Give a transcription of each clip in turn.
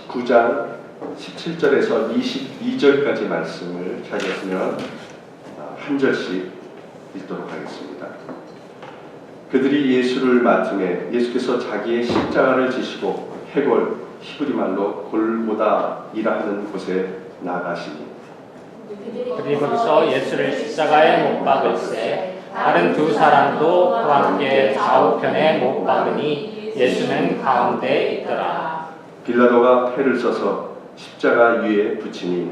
9장 17절에서 22절까지 말씀을 찾았으면 한 절씩 읽도록 하겠습니다. 그들이 예수를 맡음에 예수께서 자기의 십자가를 지시고 해골 히브리 말로 골고다이라 하는 곳에 나가시니 그들이 거기서 예수를 십자가에 못 박을세 다른 두 사람도 그와 함께 좌우편에 못 박으니 예수는 가운데 있더라. 빌라도가 패를 써서 십자가 위에 붙이니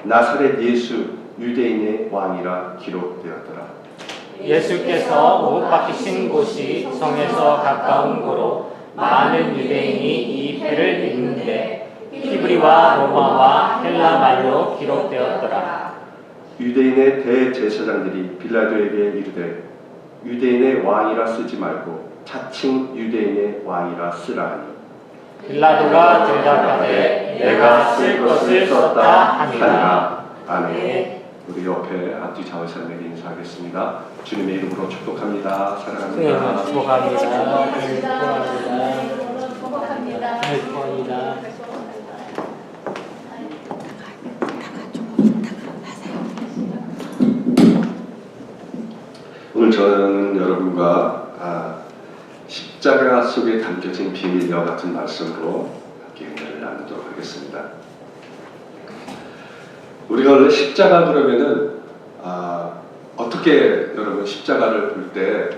나사렛 예수 유대인의 왕이라 기록되었더라. 예수께서 못 박히신 곳이 성에서 가까운 고로 많은 유대인이 이 패를 입는데 히브리와 로마와 헬라 말로 기록되었더라. 유대인의 대제사장들이 빌라도에게 이르되 유대인의 왕이라 쓰지 말고 차칭 유대인의 왕이라 쓰라 하니 빌라도가 대답하되 내가 쓸 것을 썼다 하니라. 아멘. 우리 옆에 앞뒤 좌우사람에게 인사하겠습니다. 주님의 이름으로 축복합니다. 사랑합니다. 축복합니다. 축복합니다. 축복합니다. 오늘 저는 여러분과 십자가 속에 담겨진 비밀과 같은 말씀으로 함께 은혜를 나누도록 하겠습니다. 우리가 원래 십자가 그러면은 어떻게 여러분 십자가를 볼 때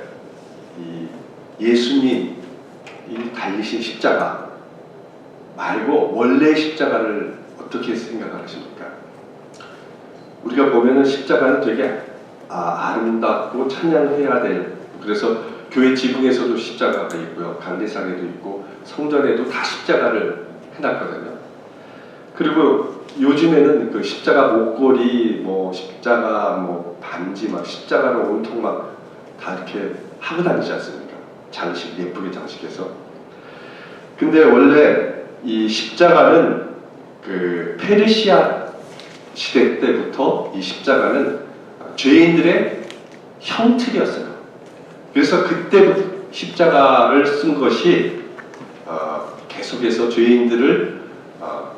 이 예수님이 달리신 십자가 말고 원래 십자가를 어떻게 생각을 하십니까? 우리가 보면은 십자가는 되게 아름답고 찬양해야 될, 그래서 교회 지붕에서도 십자가가 있고요, 강대상에도 있고 성전에도 다 십자가를 해놨거든요. 그리고 요즘에는 그 십자가 목걸이, 뭐 십자가 뭐 반지, 막 십자가로 온통 막 다 이렇게 하고 다니지 않습니까? 장식, 예쁘게 장식해서. 근데 원래 이 십자가는 그 페르시아 시대 때부터 이 십자가는 죄인들의 형틀이었어요. 그래서 그때부터 십자가를 쓴 것이 계속해서 죄인들을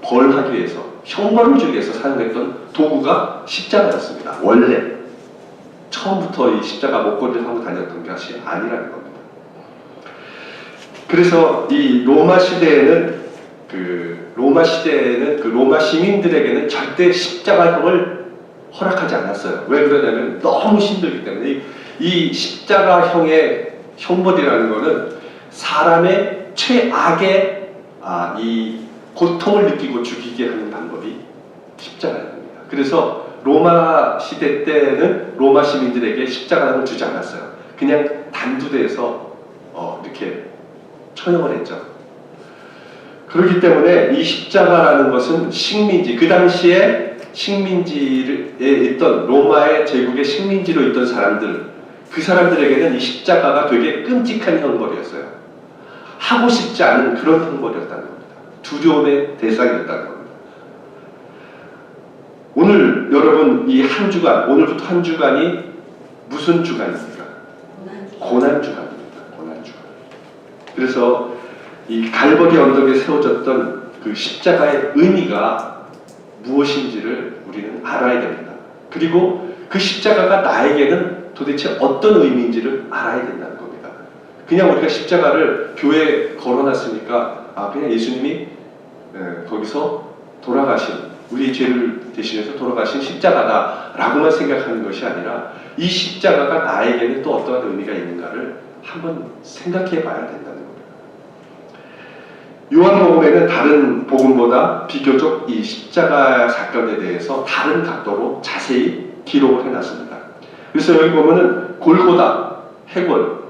벌하기 위해서, 형벌을 주기 위해서 사용했던 도구가 십자가였습니다. 원래 처음부터 이 십자가 목걸이를 하고 다녔던 것이 아니라는 겁니다. 그래서 이 로마 시대에는 그 로마 시민들에게는 절대 십자가형을 허락하지 않았어요. 왜 그러냐면 너무 힘들기 때문에. 이 십자가형의 형벌이라는 것은 사람의 최악의 이 고통을 느끼고 죽이게 하는 방법이 십자가입니다. 그래서 로마 시대 때는 로마 시민들에게 십자가형을 주지 않았어요. 그냥 단두대에서 이렇게 처형을 했죠. 그렇기 때문에 이 십자가라는 것은 식민지, 그 당시에 식민지에 있던 로마의 제국의 식민지로 있던 사람들, 그 사람들에게는 이 십자가가 되게 끔찍한 형벌이었어요. 하고 싶지 않은 그런 형벌이었다는 겁니다. 두려움의 대상이었다는 겁니다. 오늘 여러분 이 한 주간, 오늘부터 한 주간이 무슨 주간입니까? 고난 주간입니다. 고난 주간. 그래서 이 갈보리 언덕에 세워졌던 그 십자가의 의미가 무엇인지를 우리는 알아야 됩니다. 그리고 그 십자가가 나에게는 도대체 어떤 의미인지를 알아야 된다는 겁니다. 그냥 우리가 십자가를 교회에 걸어놨으니까 그냥 예수님이 거기서 돌아가신, 우리의 죄를 대신해서 돌아가신 십자가다 라고만 생각하는 것이 아니라 이 십자가가 나에게는 또 어떠한 의미가 있는가를 한번 생각해 봐야 된다는 겁니다. 요한복음에는 다른 복음보다 비교적 이 십자가 사건에 대해서 다른 각도로 자세히 기록을 해놨습니다. 그래서 여기 보면은 골고다, 해골,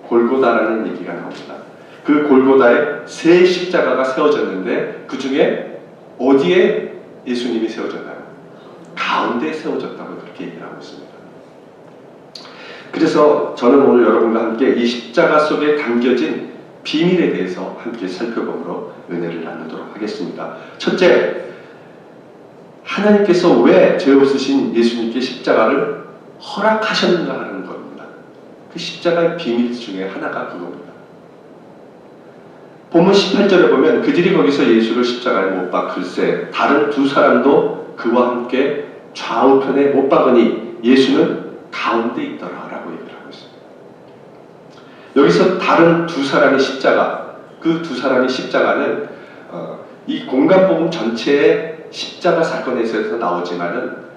골고다라는 얘기가 나옵니다. 그 골고다에 세 십자가가 세워졌는데 그 중에 어디에 예수님이 세워졌나요? 가운데에 세워졌다고 그렇게 얘기를 하고 있습니다. 그래서 저는 오늘 여러분과 함께 이 십자가 속에 담겨진 비밀에 대해서 함께 살펴보므로 은혜를 나누도록 하겠습니다. 첫째, 하나님께서 왜 죄 없으신 예수님께 십자가를 허락하셨는가 하는 겁니다. 그 십자가의 비밀 중에 하나가 그겁니다. 본문 18절에 보면 그들이 거기서 예수를 십자가에 못 박을세 다른 두 사람도 그와 함께 좌우편에 못 박으니 예수는 가운데 있더라라고 얘기를 하고 있습니다. 여기서 다른 두 사람의 십자가, 그 두 사람의 십자가는 이 공간복음 전체의 십자가 사건에서 나오지만은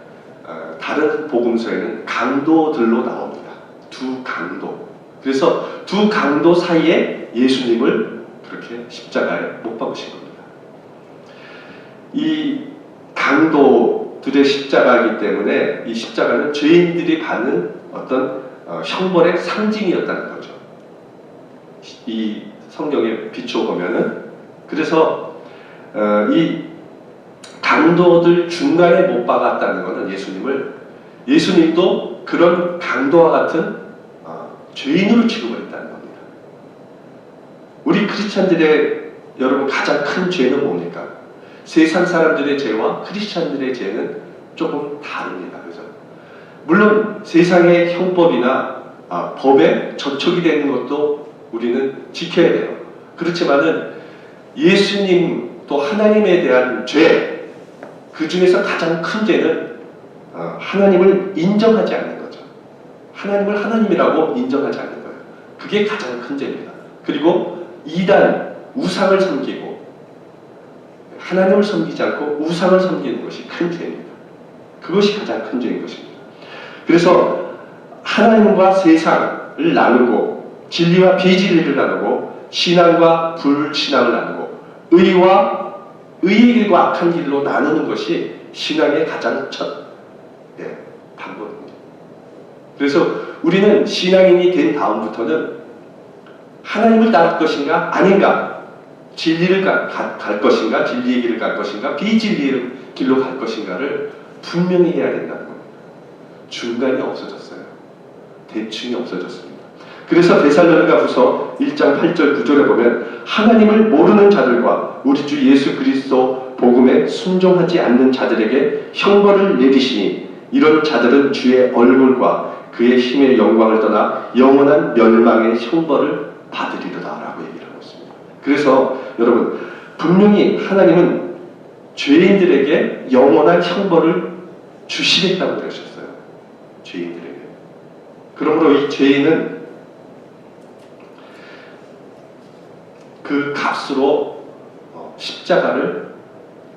다른 복음서에는 강도들로 나옵니다. 두 강도. 그래서 두 강도 사이에 예수님을 그렇게 십자가에 못 박으신 겁니다. 이 강도들의 십자가이기 때문에 이 십자가는 죄인들이 받는 어떤 형벌의 상징이었다는 거죠. 이 성경에 비춰보면은 그래서 이 강도들 중간에 못 박았다는 것은 예수님도 그런 강도와 같은 죄인으로 취급을 했다는 겁니다. 우리 크리스찬들의 여러분 가장 큰 죄는 뭡니까? 세상 사람들의 죄와 크리스찬들의 죄는 조금 다릅니다. 그죠? 물론 세상의 형법이나 법에 저촉이 되는 것도 우리는 지켜야 돼요. 그렇지만은 예수님 또 하나님에 대한 죄, 그 중에서 가장 큰 죄는 하나님을 인정하지 않는 거죠. 하나님을 하나님이라고 인정하지 않는 거예요. 그게 가장 큰 죄입니다. 그리고 이단, 우상을 섬기고 하나님을 섬기지 않고 우상을 섬기는 것이 큰 죄입니다. 그것이 가장 큰 죄인 것입니다. 그래서 하나님과 세상을 나누고 진리와 비진리를 나누고 신앙과 불신앙을 나누고 의의 길과 악한 길로 나누는 것이 신앙의 가장 첫 방법입니다. 그래서 우리는 신앙인이 된 다음부터는 하나님을 따를 것인가 아닌가, 진리를 갈 것인가, 진리의 길을 갈 것인가, 비진리의 길로 갈 것인가를 분명히 해야 된다는 겁니다. 중간이 없어졌어요. 대충이 없어졌습니다. 그래서 데살로니가후서 1장 8절 9절에 보면 하나님을 모르는 자들과 우리 주 예수 그리스도 복음에 순종하지 않는 자들에게 형벌을 내리시니 이런 자들은 주의 얼굴과 그의 힘의 영광을 떠나 영원한 멸망의 형벌을 받으리로다라고 얘기를 하고 있습니다. 그래서 여러분 분명히 하나님은 죄인들에게 영원한 형벌을 주시겠다고 그러셨어요. 죄인들에게. 그러므로 이 죄인은 그 값으로 십자가를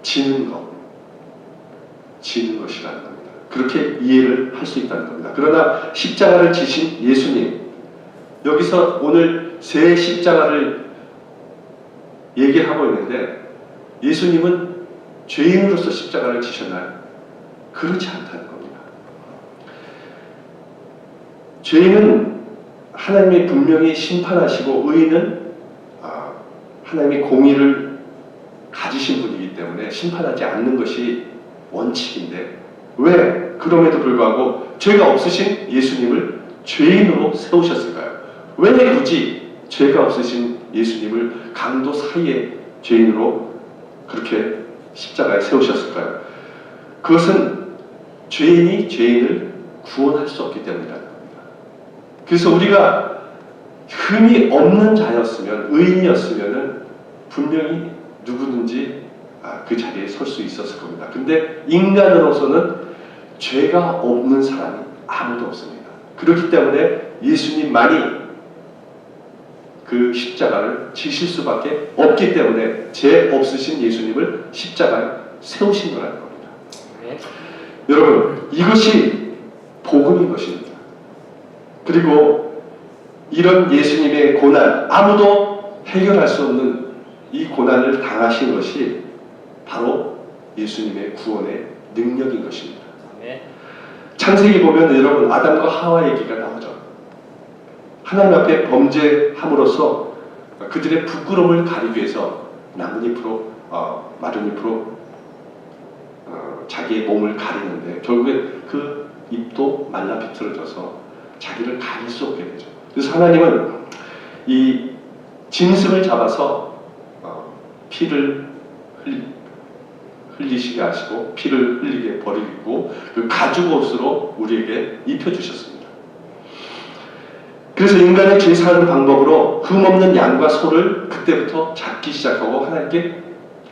지는 것이라는 겁니다. 그렇게 이해를 할 수 있다는 겁니다. 그러나 십자가를 지신 예수님, 여기서 오늘 새 십자가를 얘기를 하고 있는데 예수님은 죄인으로서 십자가를 지셨나요? 그렇지 않다는 겁니다. 죄인은 하나님이 분명히 심판하시고 의인은 하나님이 공의를 가지신 분이기 때문에 심판하지 않는 것이 원칙인데 왜 그럼에도 불구하고 죄가 없으신 예수님을 죄인으로 세우셨을까요? 왜 굳이 죄가 없으신 예수님을 강도 사이에 죄인으로 그렇게 십자가에 세우셨을까요? 그것은 죄인이 죄인을 구원할 수 없기 때문이라는 겁니다. 그래서 우리가 흠이 없는 자였으면, 의인이었으면 분명히 누구든지 그 자리에 설 수 있었을 겁니다. 근데 인간으로서는 죄가 없는 사람이 아무도 없습니다. 그렇기 때문에 예수님만이 그 십자가를 지실 수밖에 없기 때문에 죄 없으신 예수님을 십자가에 세우신 거라는 겁니다. 네. 여러분, 이것이 복음인 것입니다. 그리고 이런 예수님의 고난, 아무도 해결할 수 없는 이 고난을 당하신 것이 바로 예수님의 구원의 능력인 것입니다. 네. 창세기 보면 여러분 아담과 하와 얘기가 나오죠. 하나님 앞에 범죄함으로써 그들의 부끄러움을 가리기 위해서 나뭇잎으로 마른 잎으로 자기의 몸을 가리는데 결국에 그 잎도 말라 비틀어져서 자기를 가릴 수 없게 되죠. 그래서 하나님은 이 짐승을 잡아서 피를 흘리시게 하시고 피를 흘리게 버리고 그 가죽옷으로 우리에게 입혀주셨습니다. 그래서 인간의 죄 사하는 방법으로 흠없는 양과 소를 그때부터 잡기 시작하고 하나님께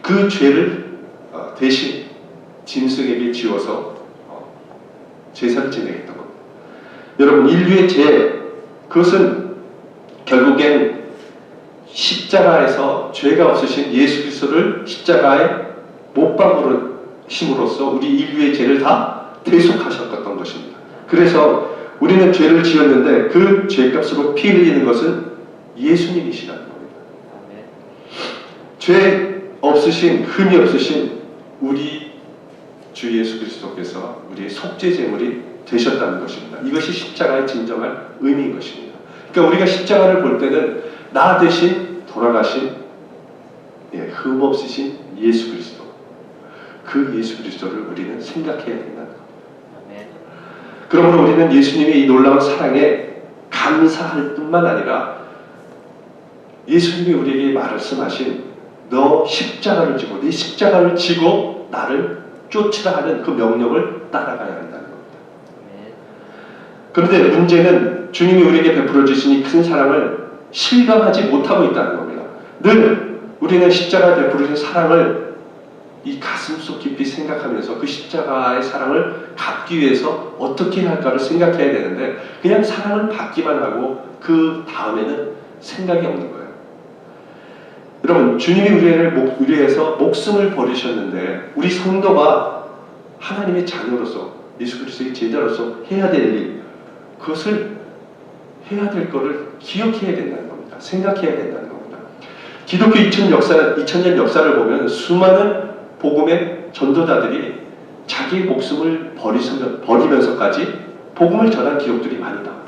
그 죄를 대신 짐승에게 지워서 제사를 지내겠던 겁니다. 여러분, 인류의 죄, 그것은 결국엔 십자가에서 죄가 없으신 예수 그리스도를 십자가에 못 박으심으로써 우리 인류의 죄를 다 대속하셨던 것입니다. 그래서 우리는 죄를 지었는데 그 죄값으로 피 흘리는 것은 예수님이시라는 겁니다. 죄 없으신, 흠이 없으신 우리 주 예수 그리스도께서 우리의 속죄 제물이 되셨다는 것입니다. 이것이 십자가의 진정한 의미인 것입니다. 그러니까 우리가 십자가를 볼 때는 나 대신 돌아가신 흠 없으신 예수 그리스도, 그 예수 그리스도를 우리는 생각해야 된다는 겁니다. 그러므로 우리는 예수님의 이 놀라운 사랑에 감사할 뿐만 아니라 예수님이 우리에게 말씀하신 너 십자가를 지고 네 십자가를 지고 나를 쫓으라 하는 그 명령을 따라가야 한다는 겁니다. 그런데 문제는 주님이 우리에게 베풀어 주신 이 큰 사랑을 실감하지 못하고 있다는 겁니다. 늘 우리는 십자가에 베풀어 주신 사랑을 이 가슴속 깊이 생각하면서 그 십자가의 사랑을 갚기 위해서 어떻게 할까를 생각해야 되는데 그냥 사랑을 받기만 하고 그 다음에는 생각이 없는 거예요. 여러분, 주님이 우리를 위해서 목숨을 버리셨는데 우리 성도가 하나님의 자녀로서 예수 그리스도의 제자로서 해야 될 일, 그것을 해야 될 것을 기억해야 된다는 겁니다. 생각해야 된다는 겁니다. 기독교 2000년 역사를 보면 수많은 복음의 전도자들이 자기 목숨을 버리면서까지 복음을 전한 기록들이 많이 나옵니다.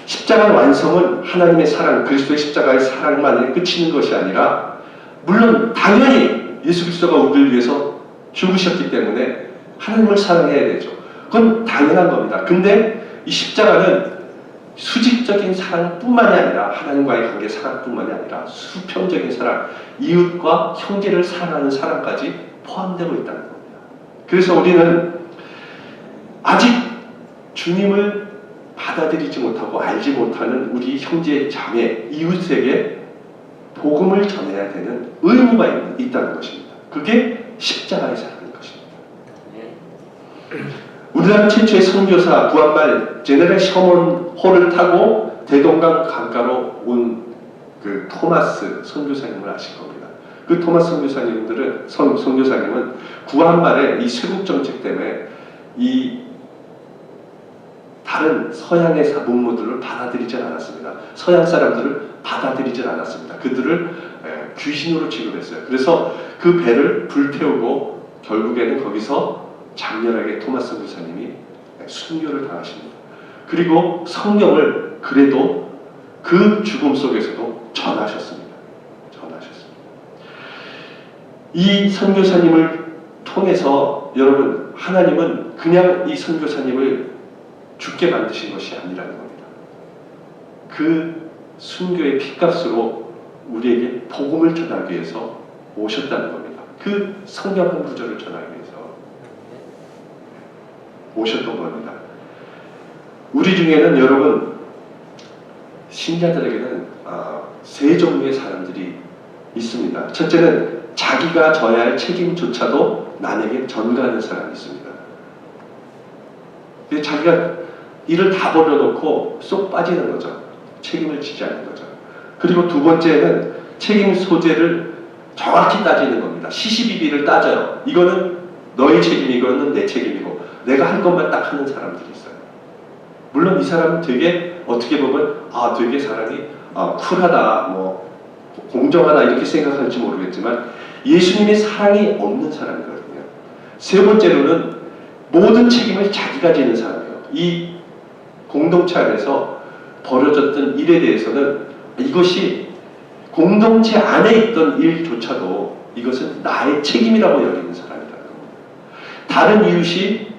십자가의 완성은 하나님의 사랑, 그리스도의 십자가의 사랑만에 그치는 것이 아니라 물론 당연히 예수 그리스도가 우리를 위해서 죽으셨기 때문에 하나님을 사랑해야 되죠. 그건 당연한 겁니다. 근데 이 십자가는 수직적인 사랑뿐만이 아니라 하나님과의 관계 사랑뿐만이 아니라 수평적인 사랑, 이웃과 형제를 사랑하는 사랑까지 포함되고 있다는 겁니다. 그래서 우리는 아직 주님을 받아들이지 못하고 알지 못하는 우리 형제, 자매, 이웃에게 복음을 전해야 되는 의무가 있다는 것입니다. 그게 십자가의 사랑인 것입니다. 우리나라 최초의 선교사 부한말 제네럴 셔먼호를 타고 대동강 강가로 온 그 토마스 선교사님을 아실 겁니다. 그 토마스 선교사님은 구한말의 이 쇄국 정책 때문에 이 다른 서양의 문물들을 받아들이지 않았습니다. 서양 사람들을 받아들이지 않았습니다. 그들을 귀신으로 취급했어요. 그래서 그 배를 불태우고 결국에는 거기서 장렬하게 토마스 선교사님이 순교를 당하십니다. 그리고 성경을 그래도 그 죽음 속에서도 전하셨습니다. 이 선교사님을 통해서 여러분, 하나님은 그냥 이 선교사님을 죽게 만드신 것이 아니라는 겁니다. 그 순교의 피값으로 우리에게 복음을 전하기 위해서 오셨다는 겁니다. 그 성경 한 구절을 전하기 위해서 오셨던 겁니다. 우리 중에는 여러분, 신자들에게는 세 종류의 사람들이 있습니다. 첫째는 자기가 져야 할 책임조차도 남에게 전가하는 사람이 있습니다. 자기가 일을 다 벌려놓고 쏙 빠지는 거죠. 책임을 지지 않는 거죠. 그리고 두 번째는 책임 소재를 정확히 따지는 겁니다. 시시비비를 따져요. 이거는 너의 책임이고 이거는 내 책임이고 내가 할 것만 딱 하는 사람들이 있어요. 물론 이 사람은 되게 어떻게 보면 되게 사람이 쿨하다, 뭐 공정하다 이렇게 생각할지 모르겠지만 예수님의 사랑이 없는 사람이거든요. 세 번째로는 모든 책임을 자기가 지는 사람이에요. 이 공동체 안에서 벌어졌던 일에 대해서는 이것이 공동체 안에 있던 일조차도 이것은 나의 책임이라고 여기는 사람이라는 겁니다. 다른 이웃이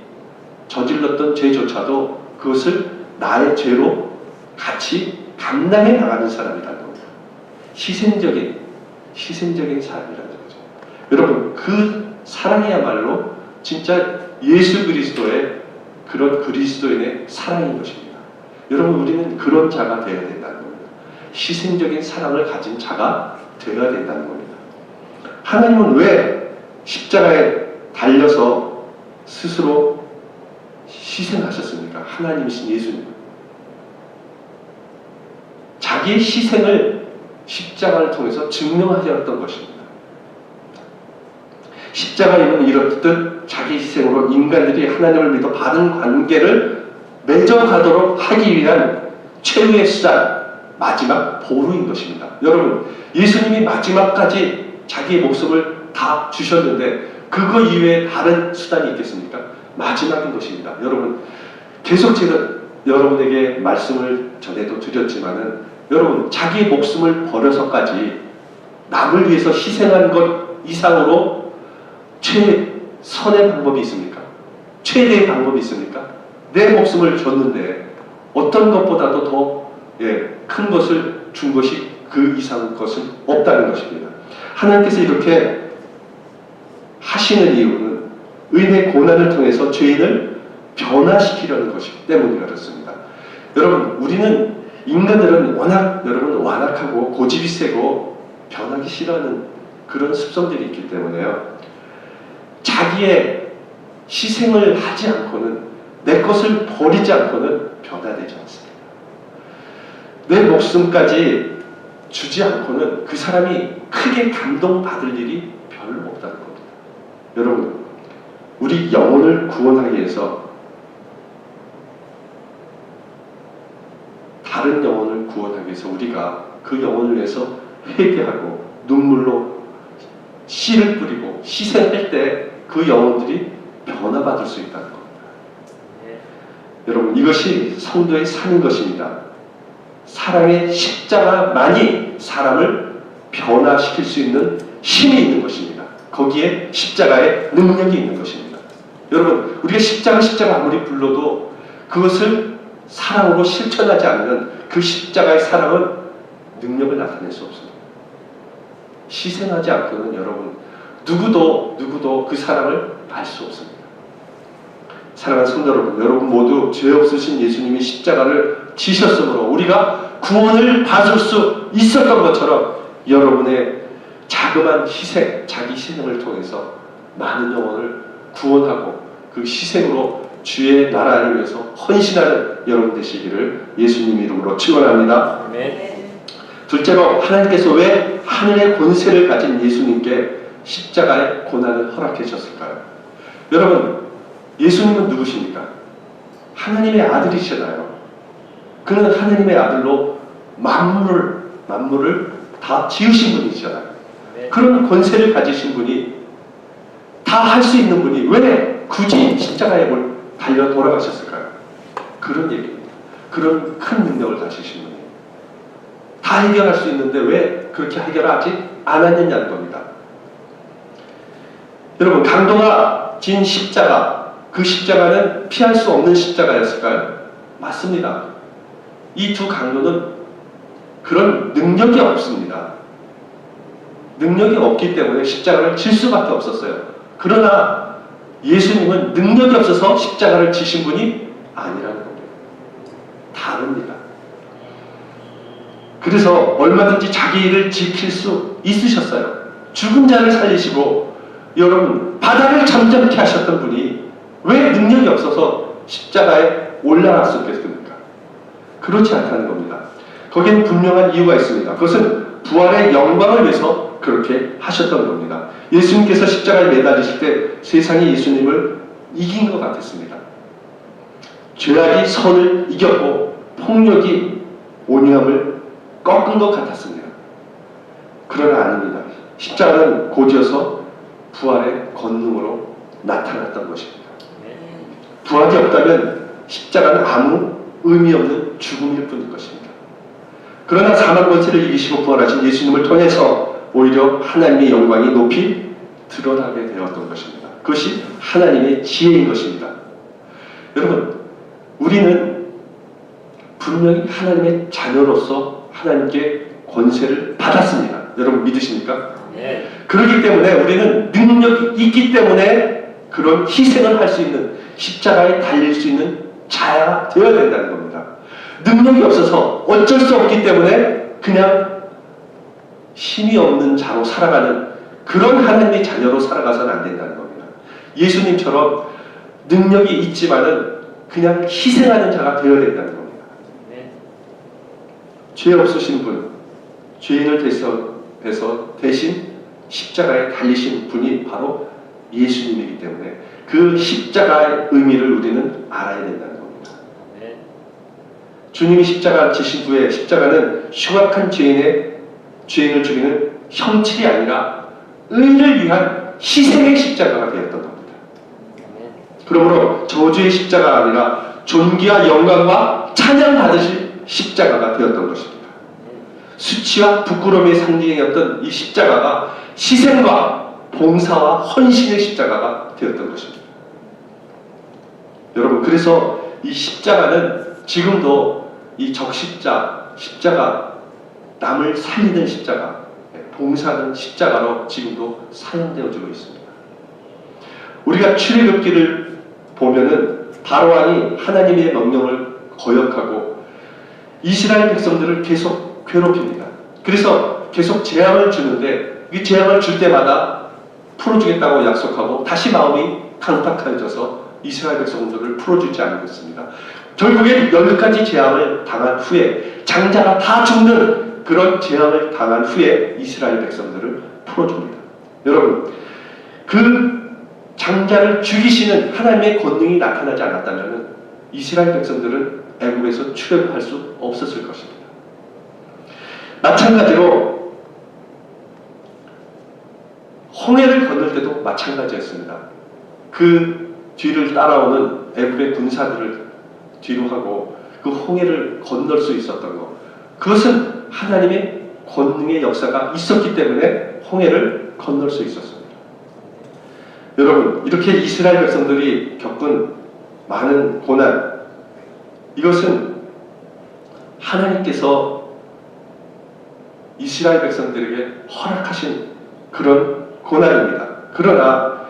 저질렀던 죄조차도 그것을 나의 죄로 같이 감당해 나가는 사람이라는 겁니다. 희생적인 사람이라는 거죠. 여러분, 그 사랑이야말로 진짜 예수 그리스도의 그런 그리스도인의 사랑인 것입니다. 여러분, 우리는 그런 자가 되어야 된다는 겁니다. 희생적인 사랑을 가진 자가 되어야 된다는 겁니다. 하나님은 왜 십자가에 달려서 스스로 희생하셨습니까? 하나님이신 예수님. 자기의 희생을 십자가를 통해서 증명하셨던 것입니다. 십자가임은 이렇듯 자기 희생으로 인간들이 하나님을 믿어 바른 관계를 맺어가도록 하기 위한 최후의 수단, 마지막 보루인 것입니다. 여러분, 예수님이 마지막까지 자기의 목숨을 다 주셨는데 그거 이외에 다른 수단이 있겠습니까? 마지막인 것입니다. 여러분, 계속 제가 여러분에게 말씀을 전에도 드렸지만은, 여러분, 자기의 목숨을 버려서까지 남을 위해서 희생한 것 이상으로 최선의 방법이 있습니까? 최대의 방법이 있습니까? 내 목숨을 줬는데 어떤 것보다도 더 큰 것을 준 것이 그 이상 것은 없다는 것입니다. 하나님께서 이렇게 하시는 이유는 은혜 고난을 통해서 죄인을 변화시키려는 것이기 때문에 그렇습니다. 여러분, 우리는 인간들은 워낙 여러분 완악하고 고집이 세고 변하기 싫어하는 그런 습성들이 있기 때문에요. 자기의 희생을 하지 않고는, 내 것을 버리지 않고는 변화되지 않습니다. 내 목숨까지 주지 않고는 그 사람이 크게 감동받을 일이 별로 없다는 겁니다. 여러분, 우리 영혼을 구원하기 위해서, 다른 영혼을 구원하기 위해서 우리가 그 영혼을 위해서 회개하고 눈물로 씨를 뿌리고 희생할 때 그 영혼들이 변화받을 수 있다는 겁니다. 여러분, 이것이 성도의 삶인 것입니다. 사랑의 십자가만이 사람을 변화시킬 수 있는 힘이 있는 것입니다. 거기에 십자가의 능력이 있는 것입니다. 여러분, 우리가 십자가 아무리 불러도 그것을 사랑으로 실천하지 않는 그 십자가의 사랑은 능력을 나타낼 수 없습니다. 희생하지 않고는 여러분, 누구도 그 사랑을 알 수 없습니다. 사랑하는 성도 여러분, 여러분 모두 죄 없으신 예수님이 십자가를 지셨으므로 우리가 구원을 받을 수 있었던 것처럼 여러분의 자그마한 희생, 자기 희생을 통해서 많은 영혼을 구원하고 그 희생으로 주의 나라를 위해서 헌신하는 여러분 되시기를 예수님 이름으로 축원합니다. 둘째로, 하나님께서 왜 하늘의 권세를 가진 예수님께 십자가의 고난을 허락해 주셨을까요? 여러분, 예수님은 누구십니까? 하나님의 아들이시잖아요. 그는 하나님의 아들로 만물을 다 지으신 분이시잖아요. 그런 권세를 가지신 분이, 다 할 수 있는 분이 왜 굳이 십자가에 달려 돌아가셨을까요? 그런 얘기입니다. 그런 큰 능력을 가지신 분이 다 해결할 수 있는데 왜 그렇게 해결하지 않았느냐는 겁니다. 여러분, 강도가 진 십자가, 그 십자가는 피할 수 없는 십자가였을까요? 맞습니다. 이 두 강도는 그런 능력이 없습니다. 능력이 없기 때문에 십자가를 질 수밖에 없었어요. 그러나 예수님은 능력이 없어서 십자가를 지신 분이 아니라는 겁니다. 다릅니다. 그래서 얼마든지 자기 일을 지킬 수 있으셨어요. 죽은 자를 살리시고, 여러분, 바다를 잠잠케 하셨던 분이 왜 능력이 없어서 십자가에 올라갔었겠습니까? 그렇지 않다는 겁니다. 거기엔 분명한 이유가 있습니다. 그것은 부활의 영광을 위해서 그렇게 하셨던 겁니다. 예수님께서 십자가에 매달리실 때 세상이 예수님을 이긴 것 같았습니다. 죄악이 선을 이겼고 폭력이 온유함을 꺾은 것 같았습니다. 그러나 아닙니다. 십자가는 곧이어서 부활의 권능으로 나타났던 것입니다. 부활이 없다면 십자가는 아무 의미 없는 죽음일 뿐일 것입니다. 그러나 사망 권세를 이기시고 부활하신 예수님을 통해서 오히려 하나님의 영광이 높이 드러나게 되었던 것입니다. 그것이 하나님의 지혜인 것입니다. 여러분, 우리는 분명히 하나님의 자녀로서 하나님께 권세를 받았습니다. 여러분 믿으십니까? 네. 그렇기 때문에 우리는 능력이 있기 때문에 그런 희생을 할 수 있는, 십자가에 달릴 수 있는 자가 되어야 된다는 겁니다. 능력이 없어서 어쩔 수 없기 때문에 그냥 힘이 없는 자로 살아가는 그런 하나님의 자녀로 살아가서는 안 된다는 겁니다. 예수님처럼 능력이 있지만은 그냥 희생하는 자가 되어야 된다는 겁니다. 죄 없으신 분, 죄인을 대해서 대신 십자가에 달리신 분이 바로 예수님이기 때문에 그 십자가의 의미를 우리는 알아야 된다는 겁니다. 주님이 십자가 지신 후에 십자가는 흉악한 죄인을 죽이는 형칠이 아니라 의를 위한 희생의 십자가가 되었던 겁니다. 그러므로 저주의 십자가가 아니라 존귀와 영광과 찬양 받으실 십자가가 되었던 것입니다. 수치와 부끄러움의 상징이었던 이 십자가가 희생과 봉사와 헌신의 십자가가 되었던 것입니다. 여러분, 그래서 이 십자가는 지금도 이 십자가, 남을 살리는 십자가, 봉사하는 십자가로 지금도 사용되어지고 있습니다. 우리가 출애굽기를 보면은 바로왕이 하나님의 명령을 거역하고 이스라엘 백성들을 계속 괴롭힙니다. 그래서 계속 재앙을 주는데 이 재앙을 줄 때마다 풀어주겠다고 약속하고 다시 마음이 강팍해져서 이스라엘 백성들을 풀어주지 않고 있습니다. 결국엔 10가지 재앙을 당한 후에 장자가 다 죽는 그런 재앙을 당한 후에 이스라엘 백성들을 풀어줍니다. 여러분, 그 장자를 죽이시는 하나님의 권능이 나타나지 않았다면 이스라엘 백성들은 애굽에서 출애굽할 수 없었을 것입니다. 마찬가지로 홍해를 건널 때도 마찬가지였습니다. 그 뒤를 따라오는 애굽의 군사들을 뒤로 하고 그 홍해를 건널 수 있었던 것, 그것은 하나님의 권능의 역사가 있었기 때문에 홍해를 건널 수 있었습니다. 여러분, 이렇게 이스라엘 백성들이 겪은 많은 고난, 이것은 하나님께서 이스라엘 백성들에게 허락하신 그런 고난입니다. 그러나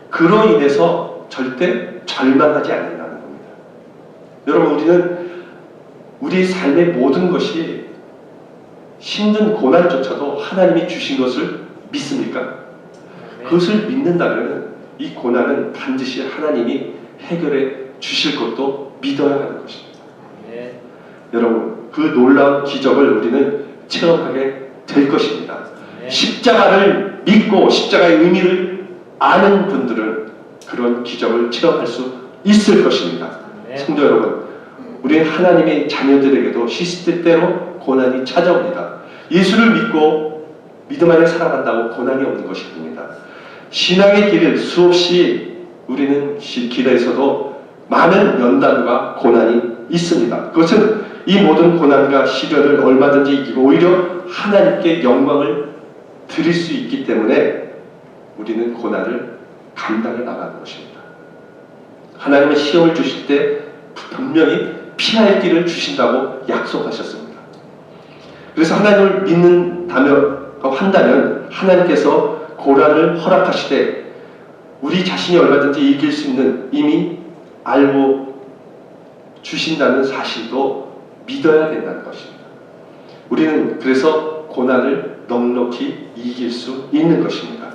그로 인해서 절대 절망하지 않는다는 겁니다. 여러분, 우리는 우리 삶의 모든 것이 힘든 고난조차도 하나님이 주신 것을 믿습니까? 그것을 믿는다면 이 고난은 반드시 하나님이 해결해 주실 것도 믿어야 하는 것입니다. 여러분, 그 놀라운 기적을 우리는 체험하게 될 것입니다. 십자가를 믿고 십자가의 의미를 아는 분들은 그런 기적을 체험할 수 있을 것입니다. 성도 여러분, 우리 하나님의 자녀들에게도 시시때때로 고난이 찾아옵니다. 예수를 믿고 믿음 안에 살아간다고 고난이 없는 것이 아닙니다. 신앙의 길을 수없이 우리는 길에서도 많은 연단과 고난이 있습니다. 그것은 이 모든 고난과 시련을 얼마든지 이기고 오히려 하나님께 영광을 드릴 수 있기 때문에 우리는 고난을 감당해 나가는 것입니다. 하나님은 시험을 주실 때 분명히 피할 길을 주신다고 약속하셨습니다. 그래서 하나님을 한다면 하나님께서 고난을 허락하시되 우리 자신이 얼마든지 이길 수 있는 이미 알고 주신다는 사실도 믿어야 된다는 것입니다. 우리는 그래서 고난을 넉넉히 이길 수 있는 것입니다.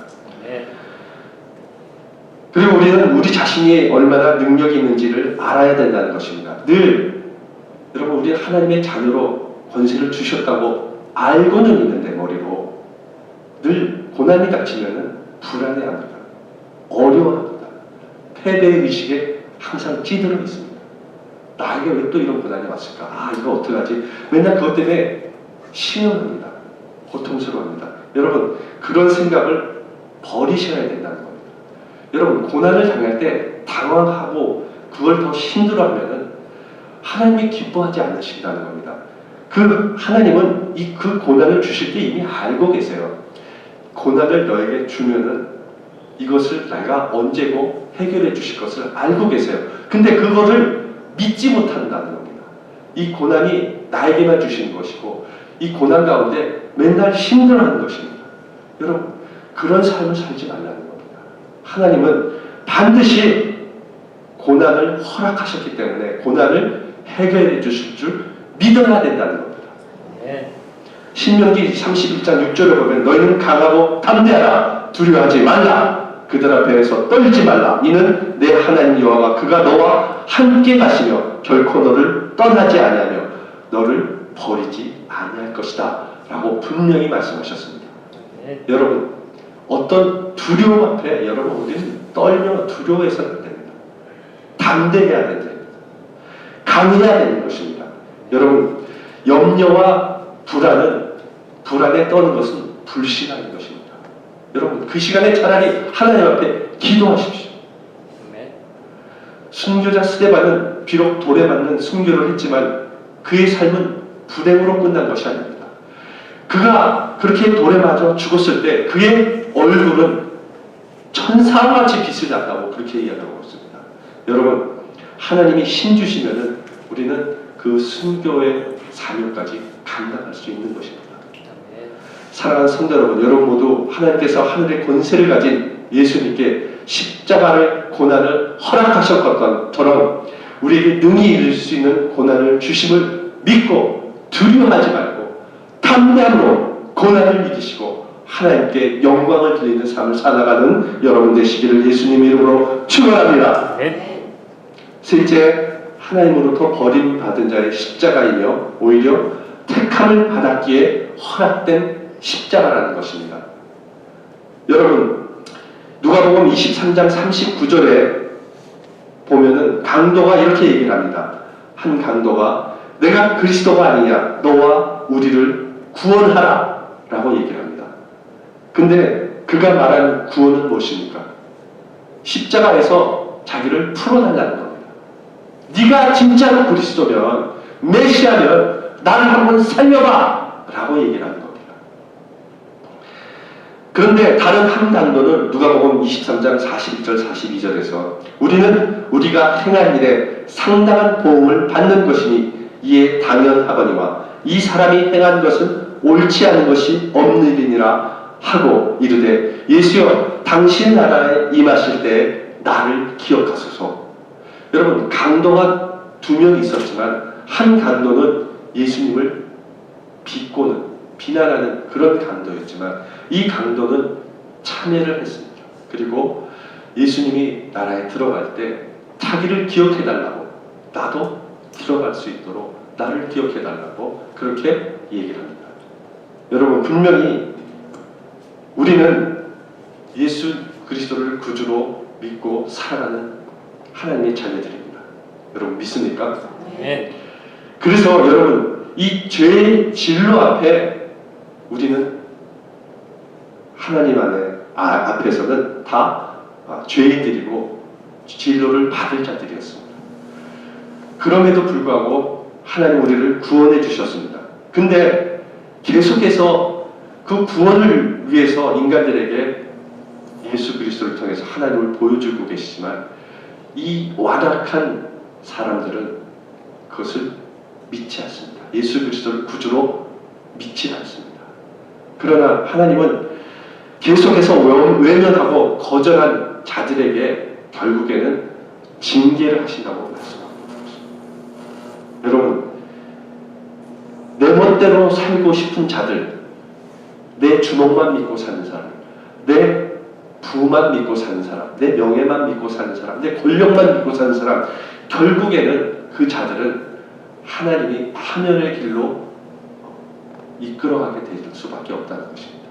그리고 우리는 우리 자신이 얼마나 능력이 있는지를 알아야 된다는 것입니다. 늘 여러분, 우리 하나님의 자녀로 권세를 주셨다고 알고는 있는데 머리로 늘 고난이 닥치면 불안해합니다. 어려워합니다. 패배의 의식에 항상 찌들어 있습니다. 나에게 왜 또 이런 고난이 왔을까? 이거 어떡하지? 맨날 그것 때문에 신음합니다. 고통스러워합니다. 여러분, 그런 생각을 버리셔야 된다는 겁니다. 여러분, 고난을 당할 때 당황하고 그걸 더 힘들어하면 하나님이 기뻐하지 않으신다는 겁니다. 그 하나님은 그 고난을 주실 때 이미 알고 계세요. 고난을 너에게 주면은 이것을 내가 언제고 해결해 주실 것을 알고 계세요. 근데 그거를 믿지 못한다는 겁니다. 이 고난이 나에게만 주시는 것이고 이 고난 가운데 맨날 힘들어하는 것입니다. 여러분, 그런 삶을 살지 말라는 겁니다. 하나님은 반드시 고난을 허락하셨기 때문에 고난을 해결해 주실 줄 믿어야 된다는 겁니다. 네. 신명기 31장 6절에 보면 너희는 강하고 담대하라. 두려워하지 말라. 그들 앞에서 떨지 말라. 이는 내 하나님 여호와가 그가 너와 함께 가시며 결코 너를 떠나지 아니하며 너를 버리지 아니할 것이다. 라고 분명히 말씀하셨습니다. 네. 여러분, 어떤 두려움 앞에 여러분 우리는 떨며 두려워해서는 안 됩니다. 담대해야 됩니다. 강해야 되는 것입니다. 여러분, 염려와 불안에 떠는 것은 불신앙인 것입니다. 여러분, 그 시간에 차라리 하나님 앞에 기도하십시오. 네. 순교자 스데반은 비록 돌에 맞는 순교를 했지만 그의 삶은 불행으로 끝난 것이 아닙니다. 그가 그렇게 돌에 맞아 죽었을 때 그의 얼굴은 천사같이 빛을 났다고 그렇게 이야기하고 있습니다. 여러분, 하나님이 힘 주시면은 우리는 그 순교의 사명까지 감당할 수 있는 것입니다. 네. 사랑하는 성도 여러분, 여러분 모두 하나님께서 하늘의 권세를 가진 예수님께 십자가를 고난을 허락하셨던 것처럼 우리에게 능히 이룰 수 있는 고난을 주심을 믿고 두려워하지 말고 담대함으로 고난을 이기시고 하나님께 영광을 드리는 삶을 살아가는 여러분 되시기를 예수님의 이름으로 축원합니다. 네. 셋째, 하나님으로부터 버림받은 자의 십자가이며 오히려 택함을 받았기에 허락된 십자가라는 것입니다. 여러분, 누가복음 23장 39절에 보면은 강도가 이렇게 얘기를 합니다. 한 강도가 내가 그리스도가 아니냐, 너와 우리를 구원하라 라고 얘기를 합니다. 근데 그가 말하는 구원은 무엇입니까? 십자가에서 자기를 풀어달라는 겁니다. 네가 진짜로 그리스도면, 메시아면 나를 한번 살려봐 라고 얘기를 하는 겁니다. 그런데 다른 한 강도는 누가복음 23장 41절 42절에서 우리는 우리가 행한 일에 상당한 보응을 받는 것이니 이에 당연하거니와 이 사람이 행한 것은 옳지 않은 것이 없는 일이니라 하고 이르되 예수여 당신 나라에 임하실 때 나를 기억하소서. 여러분, 강도가 두 명이 있었지만 한 강도는 예수님을 비난하는 그런 강도였지만 이 강도는 참여를 했습니다. 그리고 예수님이 나라에 들어갈 때 자기를 기억해달라고, 나도 들어갈 수 있도록 나를 기억해달라고 그렇게 얘기를 합니다. 여러분, 분명히 우리는 예수 그리스도를 구주로 믿고 살아가는 하나님의 자녀들입니다. 여러분 믿습니까? 네. 그래서 여러분, 이 죄의 진로 앞에 우리는 하나님 앞에서는 다 죄인들이고 진로를 받을 자들이었습니다. 그럼에도 불구하고 하나님 우리를 구원해 주셨습니다. 근데 계속해서 그 구원을 위해서 인간들에게 예수 그리스도를 통해서 하나님을 보여주고 계시지만 이 완악한 사람들은 그것을 믿지 않습니다. 예수 그리스도를 구주로 믿지 않습니다. 그러나 하나님은 계속해서 외면하고 거절한 자들에게 결국에는 징계를 하신다고 말씀합니다. 여러분, 내 멋대로 살고 싶은 자들, 내 주먹만 믿고 사는 사람, 내 부만 믿고 사는 사람, 내 명예만 믿고 사는 사람, 내 권력만 믿고 사는 사람, 결국에는 그 자들은 하나님이 파멸의 길로 이끌어가게 될 수밖에 없다는 것입니다.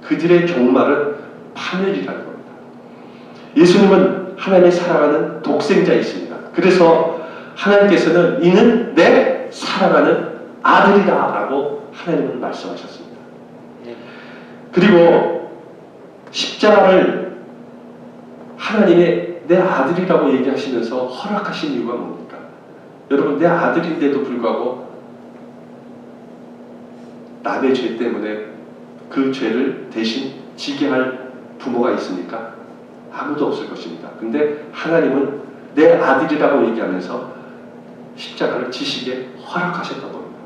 그들의 종말은 파멸이라는 겁니다. 예수님은 하나님의 사랑하는 독생자이십니다. 그래서 하나님께서는 이는 내 사랑하는 아들이다 라고 하나님은 말씀하셨습니다. 그리고 십자가를 하나님의 내 아들이라고 얘기하시면서 허락하신 이유가 뭡니까? 여러분, 내 아들인데도 불구하고 남의 죄 때문에 그 죄를 대신 지게 할 부모가 있습니까? 아무도 없을 것입니다. 근데 하나님은 내 아들이라고 얘기하면서 십자가를 지시게 허락하셨던 겁니다.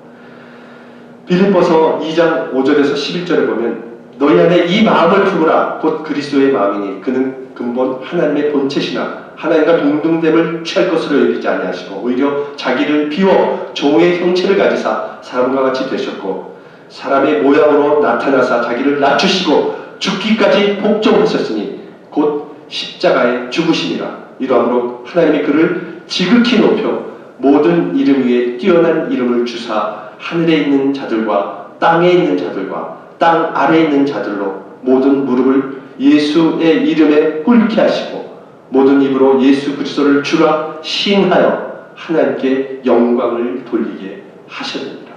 빌립보서 2장 5절에서 11절에 보면 너희 안에 이 마음을 품으라. 곧 그리스도의 마음이니 그는 근본 하나님의 본체시나 하나님과 동등됨을 취할 것으로 여기지 아니하시고 오히려 자기를 비워 종의 형체를 가지사 사람과 같이 되셨고 사람의 모양으로 나타나사 자기를 낮추시고 죽기까지 복종하셨으니 곧 십자가에 죽으시니라. 이러함으로 하나님이 그를 지극히 높여 모든 이름 위에 뛰어난 이름을 주사 하늘에 있는 자들과 땅에 있는 자들과 땅 아래에 있는 자들로 모든 무릎을 예수의 이름에 꿇게 하시고 모든 입으로 예수 그리스도를 주라 시인하여 하나님께 영광을 돌리게 하셨느니라.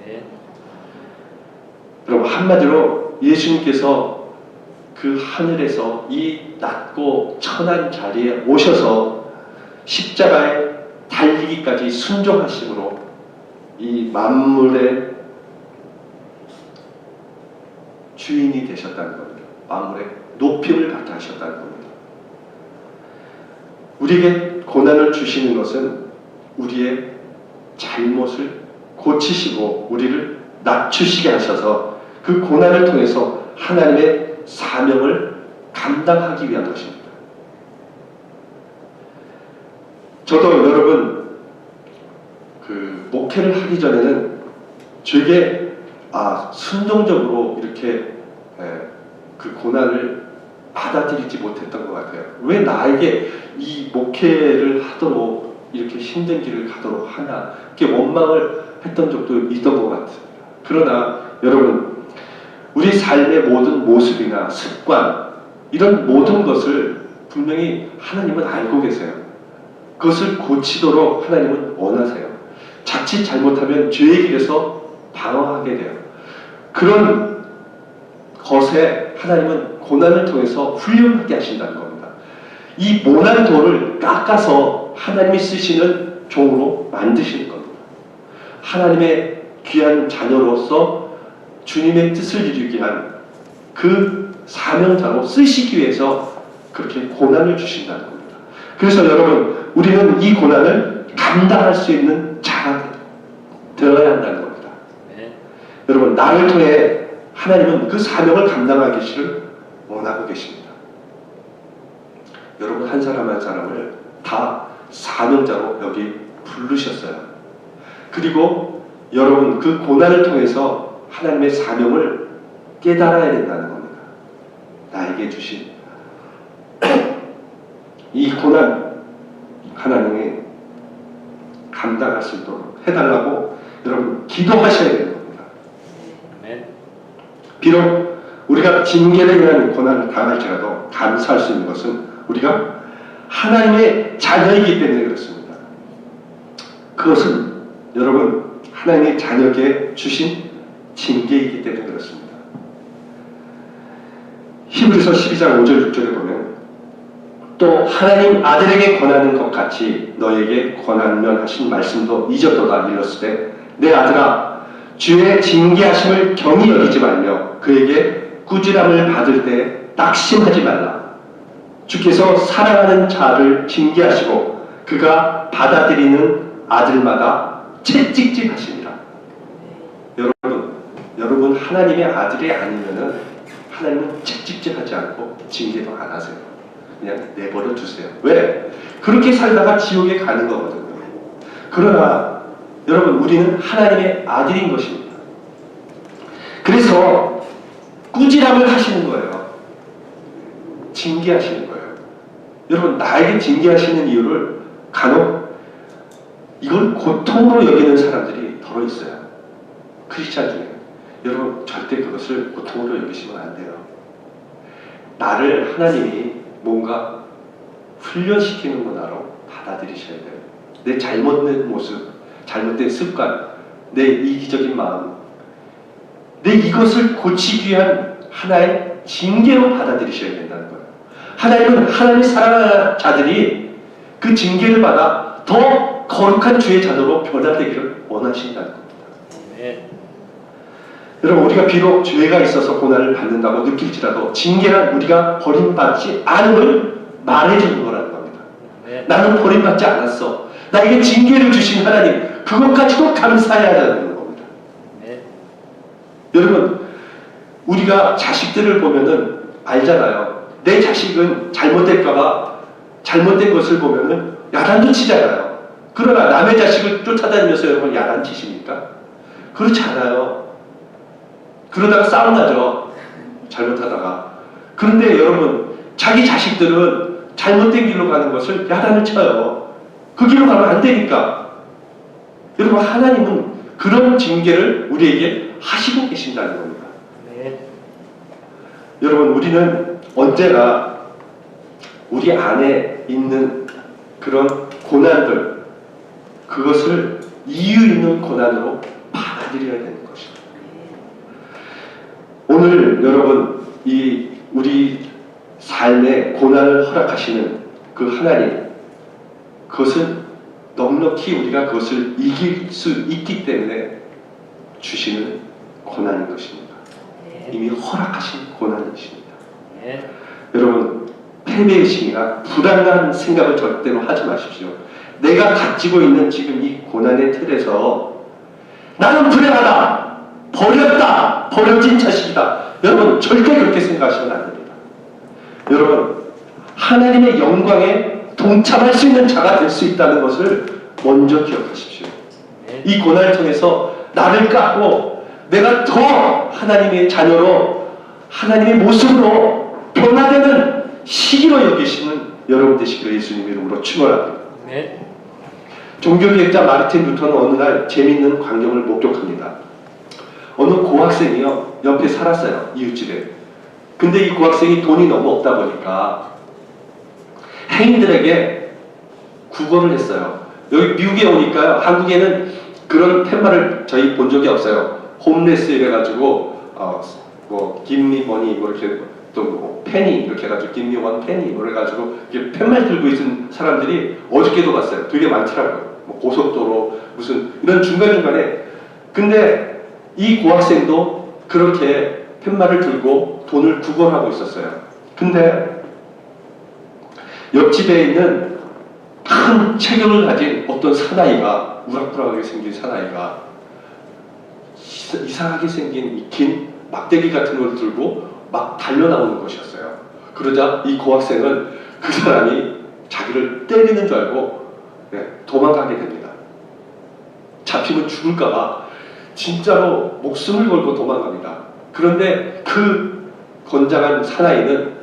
네. 여러분 한마디로 예수님께서 그 하늘에서 이 낮고 천한 자리에 오셔서 십자가에 달리기까지 순종하심으로 이 만물의 주인이 되셨다는 겁니다. 만물의 높임을 받게 하셨다는 겁니다. 우리에게 고난을 주시는 것은 우리의 잘못을 고치시고 우리를 낮추시게 하셔서 그 고난을 통해서 하나님의 사명을 감당하기 위한 것입니다. 저도 여러분 그 목회를 하기 전에는 되게 순종적으로 이렇게 그 고난을 받아들이지 못했던 것 같아요. 왜 나에게 이 목회를 하도록 이렇게 힘든 길을 가도록 하나 이렇게 원망을 했던 적도 있던 것 같습니다. 그러나 여러분 우리 삶의 모든 모습이나 습관 이런 모든 것을 분명히 하나님은 알고 계세요. 그것을 고치도록 하나님은 원하세요. 자칫 잘못하면 죄의 길에서 방황하게 돼요. 그런 것에 하나님은 고난을 통해서 훈련하게 하신다는 겁니다. 이 모난 돌을 깎아서 하나님이 쓰시는 종으로 만드시는 겁니다. 하나님의 귀한 자녀로서 주님의 뜻을 이루기 위한 그 사명자로 쓰시기 위해서 그렇게 고난을 주신다는 겁니다. 그래서 여러분 우리는 이 고난을 감당할 수 있는 자가 되어야 한다는 겁니다. 네. 여러분 나를 통해 하나님은 그 사명을 감당하기를 원하고 계십니다. 여러분 한 사람 한 사람을 다 사명자로 여기 부르셨어요. 그리고 여러분 그 고난을 통해서 하나님의 사명을 깨달아야 된다는 겁니다. 나에게 주신 이 고난 하나님이 감당할 수 있도록 해달라고 여러분 기도하셔야 되는 겁니다. 아멘. 비록 우리가 징계를 위한 고난을 당할지라도 감사할 수 있는 것은 우리가 하나님의 자녀이기 때문에 그렇습니다. 그것은 여러분 하나님의 자녀에게 주신 징계이기 때문에 그렇습니다. 히브리서 12장 5절 6절에 보면 또 하나님 아들에게 권하는 것 같이 너에게 권하면 하신 말씀도 잊었도다 일렀으되 내 아들아 주의 징계하심을 경히 여기지 말며 그에게 꾸지람을 받을 때 낙심하지 말라. 주께서 사랑하는 자를 징계하시고 그가 받아들이는 아들마다 채찍질 하시니라. 여러분 하나님의 아들이 아니면은 하나님은 채찍질하지 않고 징계도 안 하세요. 그냥 내버려 두세요. 왜? 그렇게 살다가 지옥에 가는 거거든요. 그러나 여러분 우리는 하나님의 아들인 것입니다. 그래서 꾸지람을 하시는 거예요. 징계하시는 거예요. 여러분 나에게 징계하시는 이유를 간혹 이걸 고통으로 여기는 사람들이 더러 있어요. 크리스찬 중에. 여러분 절대 그것을 고통으로 여기시면 안 돼요. 나를 하나님이 뭔가 훈련시키는 거나로 받아들이셔야 돼요. 내 잘못된 모습, 잘못된 습관, 내 이기적인 마음, 내 이것을 고치기 위한 하나의 징계로 받아들이셔야 된다는 거예요. 하나님은 하나님 사랑하는 자들이 그 징계를 받아 더 거룩한 주의 자녀로 변화되기를 원하신다는 겁니다. 네. 여러분 우리가 비록 죄가 있어서 고난을 받는다고 느낄지라도 징계란 우리가 버림받지 않음을 말해주는 거라는 겁니다. 네. 나는 버림받지 않았어. 나에게 징계를 주신 하나님 그것까지도 감사해야 한다는 겁니다. 네. 여러분 우리가 자식들을 보면은 알잖아요. 내 자식은 잘못될까봐 잘못된 것을 보면은 야단도 치잖아요. 그러나 남의 자식을 쫓아다니면서 여러분 야단치십니까? 그렇지 않아요. 그러다가 싸움 나죠. 잘못하다가. 그런데 여러분 자기 자식들은 잘못된 길로 가는 것을 야단을 쳐요. 그 길로 가면 안 되니까. 여러분 하나님은 그런 징계를 우리에게 하시고 계신다는 겁니다. 네. 여러분 우리는 언제나 우리 안에 있는 그런 고난들, 그것을 이유 있는 고난으로 받아들여야 되는 것입니다. 오늘 여러분 이 우리 삶에 고난을 허락하시는 그 하나님, 그것은 넉넉히 우리가 그것을 이길 수 있기 때문에 주시는 고난인 것입니다. 이미 허락하신 고난이십니다. 네. 여러분 패배의식이나 불안한 생각을 절대로 하지 마십시오. 내가 가지고 있는 지금 이 고난의 틀에서 나는 불행하다, 버렸다, 버려진 자식이다. 여러분 절대 그렇게 생각하시면 안 됩니다. 여러분 하나님의 영광에 동참할 수 있는 자가 될 수 있다는 것을 먼저 기억하십시오. 이 고난을 통해서 나를 깎고 내가 더 하나님의 자녀로 하나님의 모습으로 변화되는 시기로 여기시는 여러분 되시기를 예수님의 이름으로 축원합니다. 네. 종교개혁자 마르틴 루터는 어느 날 재미있는 광경을 목격합니다. 어느 고학생이요 옆에 살았어요. 이웃집에. 근데 이 고학생이 돈이 너무 없다 보니까 행인들에게 구걸을 했어요. 여기 미국에 오니까요. 한국에는 그런 팻말을 저희 본 적이 없어요. 홈레스 이래가지고 뭐 김미머니 뭐 이렇게 또 페니 이렇게 해가지고 김미원 페니 뭐 이래가지고 이렇게 팻말 들고 있는 사람들이 어저께도 봤어요. 되게 많더라고요. 뭐 고속도로 무슨 이런 중간중간에. 근데 이 고학생도 그렇게 팻말을 들고 돈을 구걸하고 있었어요. 근데 옆집에 있는 큰 체격을 가진 어떤 사나이가, 우락부락하게 생긴 사나이가 이상하게 생긴 이 긴 막대기 같은 걸 들고 막 달려나오는 것이었어요. 그러자 이 고학생은 그 사람이 자기를 때리는 줄 알고 도망가게 됩니다. 잡히면 죽을까봐 진짜로 목숨을 걸고 도망갑니다. 그런데 그 건장한 사나이는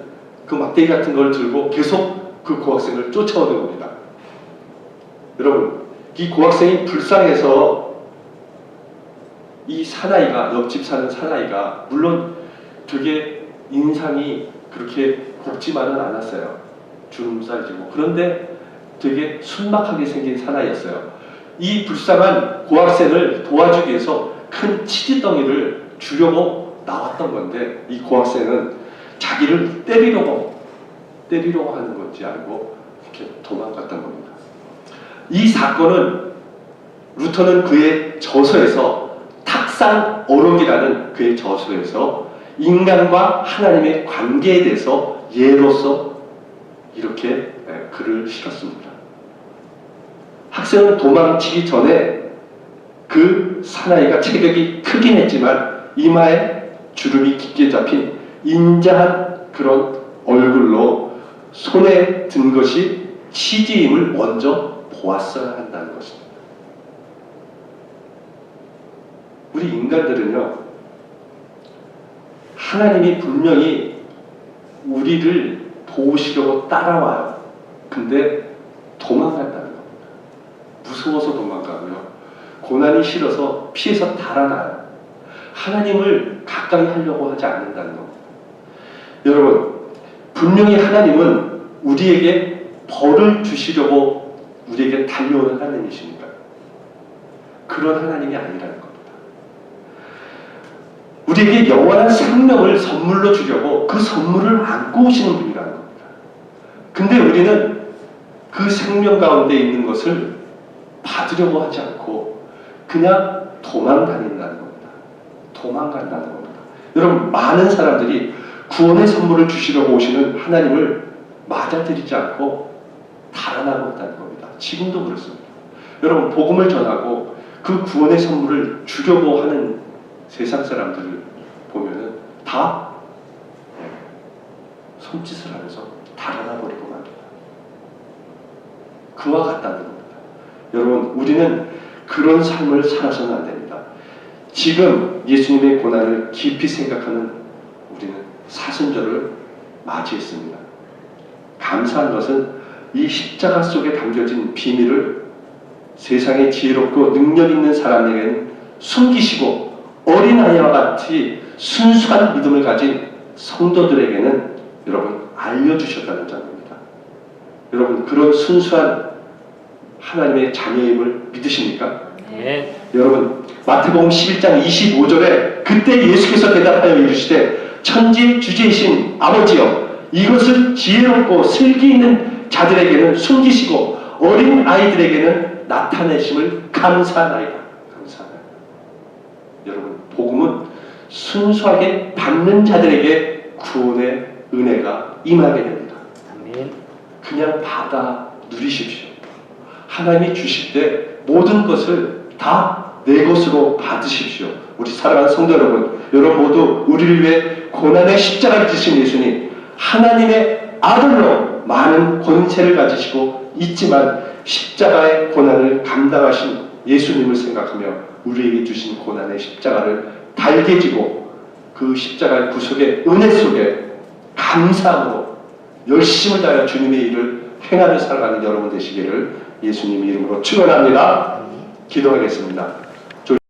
그 막대기 같은 걸 들고 계속 그 고학생을 쫓아오는 겁니다. 여러분, 이 고학생이 불쌍해서 이 사나이가, 옆집 사는 사나이가 물론 되게 인상이 그렇게 곱지만은 않았어요. 주름살지고. 그런데 되게 순박하게 생긴 사나이였어요. 이 불쌍한 고학생을 도와주기 위해서 큰 치즈덩이를 주려고 나왔던 건데 이 고학생은 자기를 때리려고 하는 건지 알고 이렇게 도망갔던 겁니다. 이 사건은 루터는 그의 저서에서 탁상 어록이라는 그의 저서에서 인간과 하나님의 관계에 대해서 예로서 이렇게 글을 실었습니다. 학생은 도망치기 전에 그 사나이가 체격이 크긴 했지만 이마에 주름이 깊게 잡힌 인자한 그런 얼굴로 손에 든 것이 치즈임을 먼저 보았어야 한다는 것입니다. 우리 인간들은요, 하나님이 분명히 우리를 도우시려고 따라와요. 근데 도망간다는 겁니다. 무서워서 도망가고요. 고난이 싫어서 피해서 달아나요. 하나님을 가까이 하려고 하지 않는다는 겁니다. 여러분, 분명히 하나님은 우리에게 벌을 주시려고 우리에게 달려오는 하나님이십니다. 그런 하나님이 아니라는 겁니다. 우리에게 영원한 생명을 선물로 주려고 그 선물을 안고 오시는 분이라는 겁니다. 근데 우리는 그 생명 가운데 있는 것을 받으려고 하지 않고 그냥 도망다닌다는 겁니다. 도망간다는 겁니다. 여러분, 많은 사람들이 구원의 선물을 주시려고 오시는 하나님을 맞아들이지 않고 달아나고 있다는 겁니다. 지금도 그렇습니다. 여러분, 복음을 전하고 그 구원의 선물을 주려고 하는 세상 사람들을 보면은 다 다 손짓을 하면서 달아나 버리고 맙니다. 그와 같다는 겁니다. 여러분, 우리는 그런 삶을 살아서는 안 됩니다. 지금 예수님의 고난을 깊이 생각하는 우리는 사순절을 맞이했습니다. 감사한 것은 이 십자가 속에 담겨진 비밀을 세상의 지혜롭고 능력 있는 사람에게는 숨기시고 어린아이와 같이 순수한 믿음을 가진 성도들에게는 여러분 알려주셨다는 점입니다. 여러분, 그런 순수한 하나님의 자녀임을 믿으십니까? 네. 여러분, 마태복음 11장 25절에 그때 예수께서 대답하여 이르시되 천지 주제이신 아버지여, 이것을 지혜롭고 슬기 있는 자들에게는 숨기시고 어린 아이들에게는 나타내심을 감사하나이다. 감사하나이다. 여러분, 복음은 순수하게 받는 자들에게 구원의 은혜가 임하게 됩니다. 아멘. 그냥 받아 누리십시오. 하나님이 주실 때 모든 것을 다 내 것으로 받으십시오. 우리 사랑하는 성도 여러분, 여러분 모두 우리를 위해 고난의 십자가를 지신 예수님, 하나님의 아들로 많은 권세를 가지시고 있지만 십자가의 고난을 감당하신 예수님을 생각하며 우리에게 주신 고난의 십자가를 달게 지고 그 십자가의 구속의 은혜 속에 감사함으로 열심을 다하여 주님의 일을 행하며 살아가는 여러분 되시기를 예수님의 이름으로 축원합니다. 기도하겠습니다.